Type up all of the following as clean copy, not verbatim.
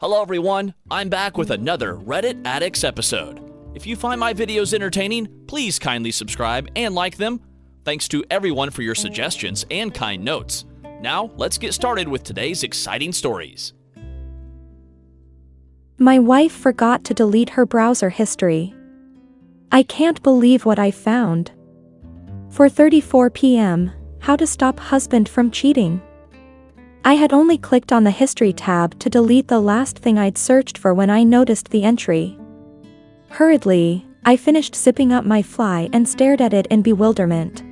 Hello everyone, I'm back with another Reddit Addicts episode. If you find my videos entertaining, please kindly subscribe and like them. Thanks to everyone for your suggestions and kind notes. Now, let's get started with today's exciting stories. My wife forgot to delete her browser history. I can't believe what I found. 4:34 p.m. How to stop husband from cheating. I had only clicked on the history tab to delete the last thing I'd searched for when I noticed the entry. Hurriedly, I finished zipping up my fly and stared at it in bewilderment.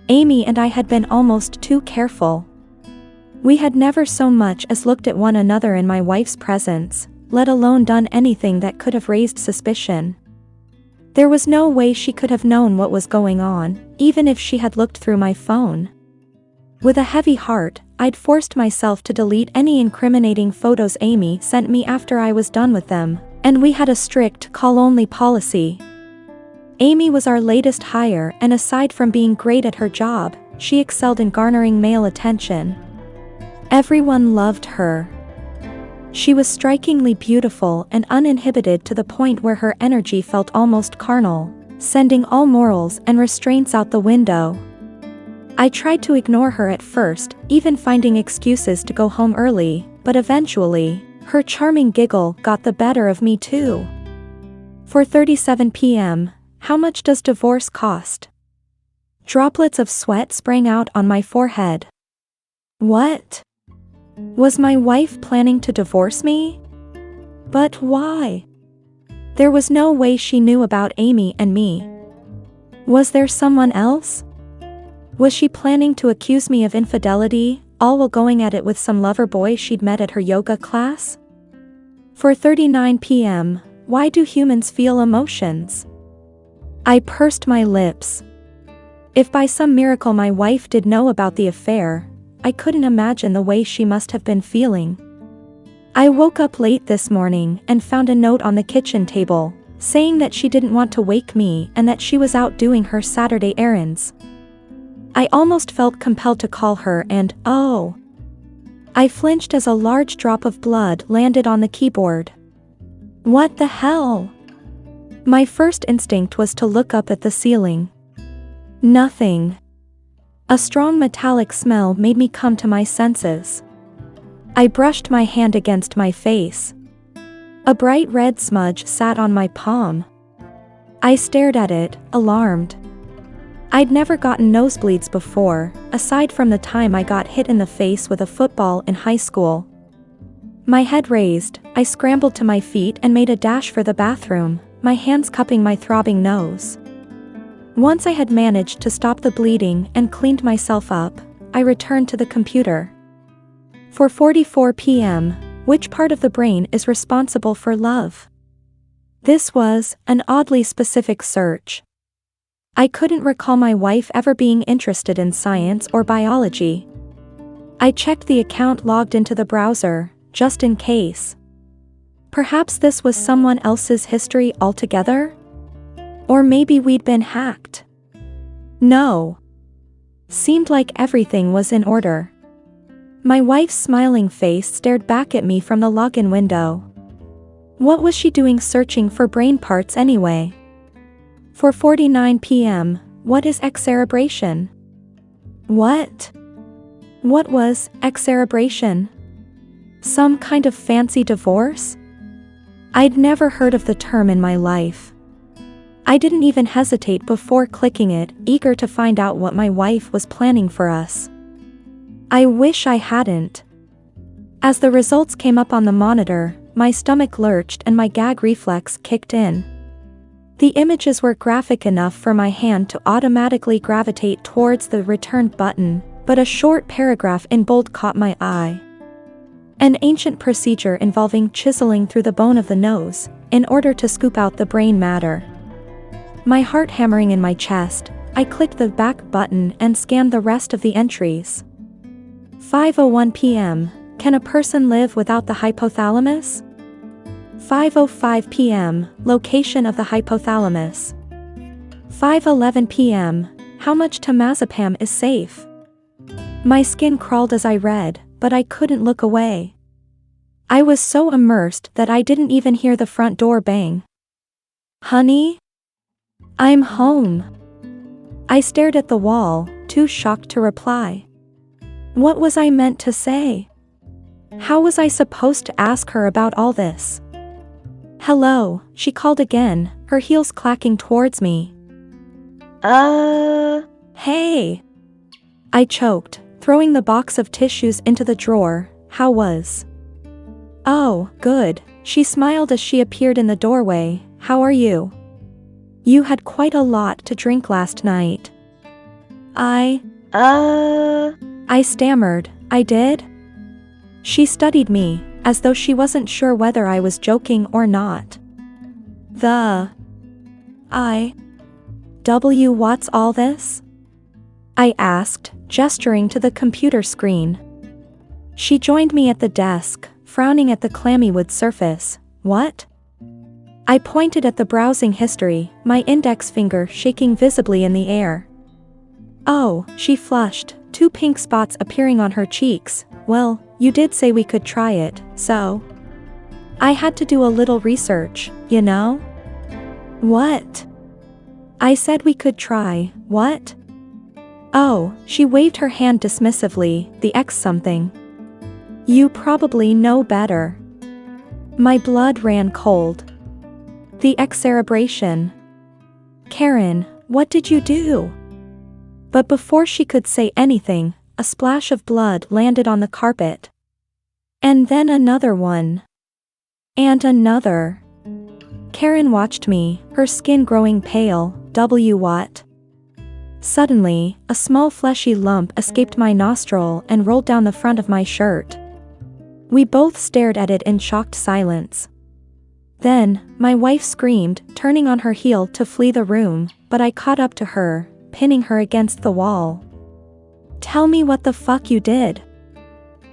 Amy and I had been almost too careful. We had never so much as looked at one another in my wife's presence, let alone done anything that could have raised suspicion. There was no way she could have known what was going on, even if she had looked through my phone. With a heavy heart, I'd forced myself to delete any incriminating photos Amy sent me after I was done with them, and we had a strict call-only policy. Amy was our latest hire, and aside from being great at her job, she excelled in garnering male attention. Everyone loved her. She was strikingly beautiful and uninhibited to the point where her energy felt almost carnal, sending all morals and restraints out the window. I tried to ignore her at first, even finding excuses to go home early, but eventually, her charming giggle got the better of me too. 4:37 p.m. How much does divorce cost? Droplets of sweat sprang out on my forehead. What? Was my wife planning to divorce me? But why? There was no way she knew about Amy and me. Was there someone else? Was she planning to accuse me of infidelity, all while going at it with some lover boy she'd met at her yoga class? 4:39 p.m. Why do humans feel emotions? I pursed my lips. If by some miracle my wife did know about the affair, I couldn't imagine the way she must have been feeling. I woke up late this morning and found a note on the kitchen table, saying that she didn't want to wake me and that she was out doing her Saturday errands. I almost felt compelled to call her and, oh! I flinched as a large drop of blood landed on the keyboard. What the hell? My first instinct was to look up at the ceiling. Nothing. A strong metallic smell made me come to my senses. I brushed my hand against my face. A bright red smudge sat on my palm. I stared at it, alarmed. I'd never gotten nosebleeds before, aside from the time I got hit in the face with a football in high school. My head raised, I scrambled to my feet and made a dash for the bathroom, my hands cupping my throbbing nose. Once I had managed to stop the bleeding and cleaned myself up, I returned to the computer. 4:44 p.m. Which part of the brain is responsible for love? This was an oddly specific search. I couldn't recall my wife ever being interested in science or biology. I checked the account logged into the browser, just in case. Perhaps this was someone else's history altogether? Or maybe we'd been hacked. No. Seemed like everything was in order. My wife's smiling face stared back at me from the login window. What was she doing searching for brain parts anyway? 4:49 p.m. What is excerebration? What? What was excerebration? Some kind of fancy divorce? I'd never heard of the term in my life. I didn't even hesitate before clicking it, eager to find out what my wife was planning for us. I wish I hadn't. As the results came up on the monitor, my stomach lurched and my gag reflex kicked in. The images were graphic enough for my hand to automatically gravitate towards the return button, but a short paragraph in bold caught my eye. An ancient procedure involving chiseling through the bone of the nose, in order to scoop out the brain matter. My heart hammering in my chest, I clicked the back button and scanned the rest of the entries. 5:01 p.m. Can a person live without the hypothalamus? 5:05 p.m. Location of the hypothalamus. 5:11 p.m. How much temazepam is safe? My skin crawled as I read, but I couldn't look away. I was so immersed that I didn't even hear the front door bang. Honey? I'm home. I stared at the wall, too shocked to reply. What was I meant to say? How was I supposed to ask her about all this? Hello, she called again, her heels clacking towards me. Hey. I choked, throwing the box of tissues into the drawer. How was? Oh, good. She smiled as she appeared in the doorway. How are you? You had quite a lot to drink last night. I stammered. I did? She studied me, as though she wasn't sure whether I was joking or not. What's all this? I asked, gesturing to the computer screen. She joined me at the desk, frowning at the clammy wood surface. What? I pointed at the browsing history, my index finger shaking visibly in the air. Oh, she flushed, 2 pink spots appearing on her cheeks. Well, you did say we could try it, so. I had to do a little research, you know? What? I said we could try, what? Oh, she waved her hand dismissively, the X something. You probably know better. My blood ran cold. The excerebration. Karen, what did you do? But before she could say anything, a splash of blood landed on the carpet. And then another one. And another. Karen watched me, her skin growing pale. What? Suddenly, a small fleshy lump escaped my nostril and rolled down the front of my shirt. We both stared at it in shocked silence. Then, my wife screamed, turning on her heel to flee the room, but I caught up to her, pinning her against the wall. Tell me what the fuck you did.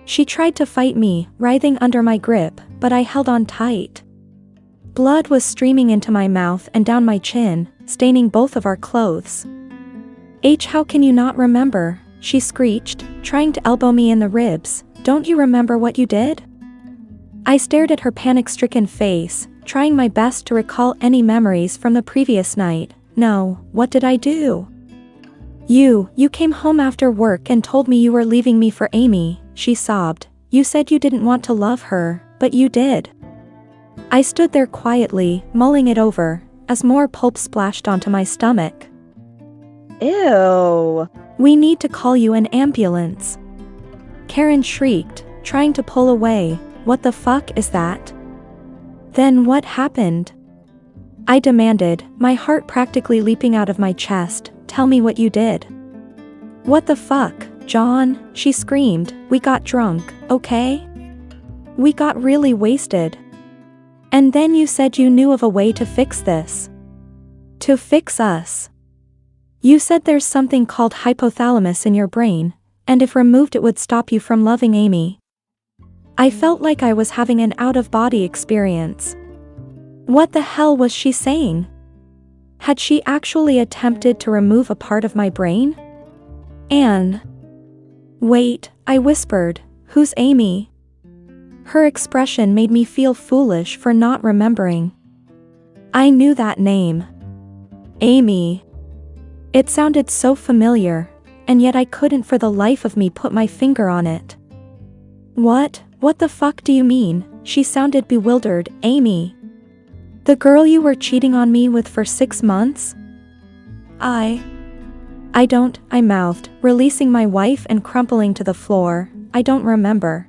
She tried to fight me, writhing under my grip, but I held on tight. Blood was streaming into my mouth and down my chin, staining both of our clothes. How can you not remember? She screeched, trying to elbow me in the ribs. Don't you remember what you did? I stared at her panic-stricken face, trying my best to recall any memories from the previous night. No, what did I do? You came home after work and told me you were leaving me for Amy, she sobbed. You said you didn't want to love her, but you did. I stood there quietly, mulling it over, as more pulp splashed onto my stomach. Ew. We need to call you an ambulance. Karen shrieked, trying to pull away. What the fuck is that? Then what happened? I demanded, my heart practically leaping out of my chest. Tell me what you did. What the fuck, John? She screamed. We got drunk, okay? We got really wasted. And then you said you knew of a way to fix this. To fix us. You said there's something called hypothalamus in your brain, and if removed it would stop you from loving Amy. I felt like I was having an out-of-body experience. What the hell was she saying? Had she actually attempted to remove a part of my brain? Anne. Wait, I whispered, who's Amy? Her expression made me feel foolish for not remembering. I knew that name. Amy. It sounded so familiar, and yet I couldn't for the life of me put my finger on it. What the fuck do you mean? She sounded bewildered. Amy. The girl you were cheating on me with for 6 months? I mouthed, releasing my wife and crumpling to the floor. I don't remember.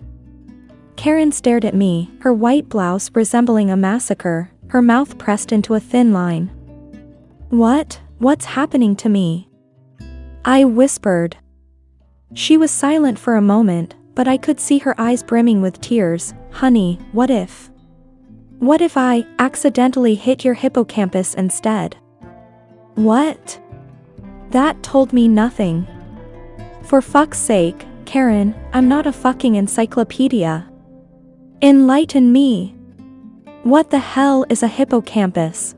Karen stared at me, her white blouse resembling a massacre, her mouth pressed into a thin line. What's happening to me? I whispered. She was silent for a moment, but I could see her eyes brimming with tears. Honey, what if? What if I accidentally hit your hippocampus instead? What? That told me nothing. For fuck's sake, Karen, I'm not a fucking encyclopedia. Enlighten me. What the hell is a hippocampus?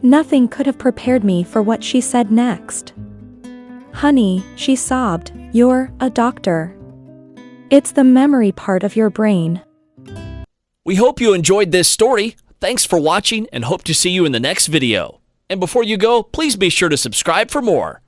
Nothing could have prepared me for what she said next. Honey, she sobbed, you're a doctor. It's the memory part of your brain. We hope you enjoyed this story. Thanks for watching and hope to see you in the next video. And before you go, please be sure to subscribe for more.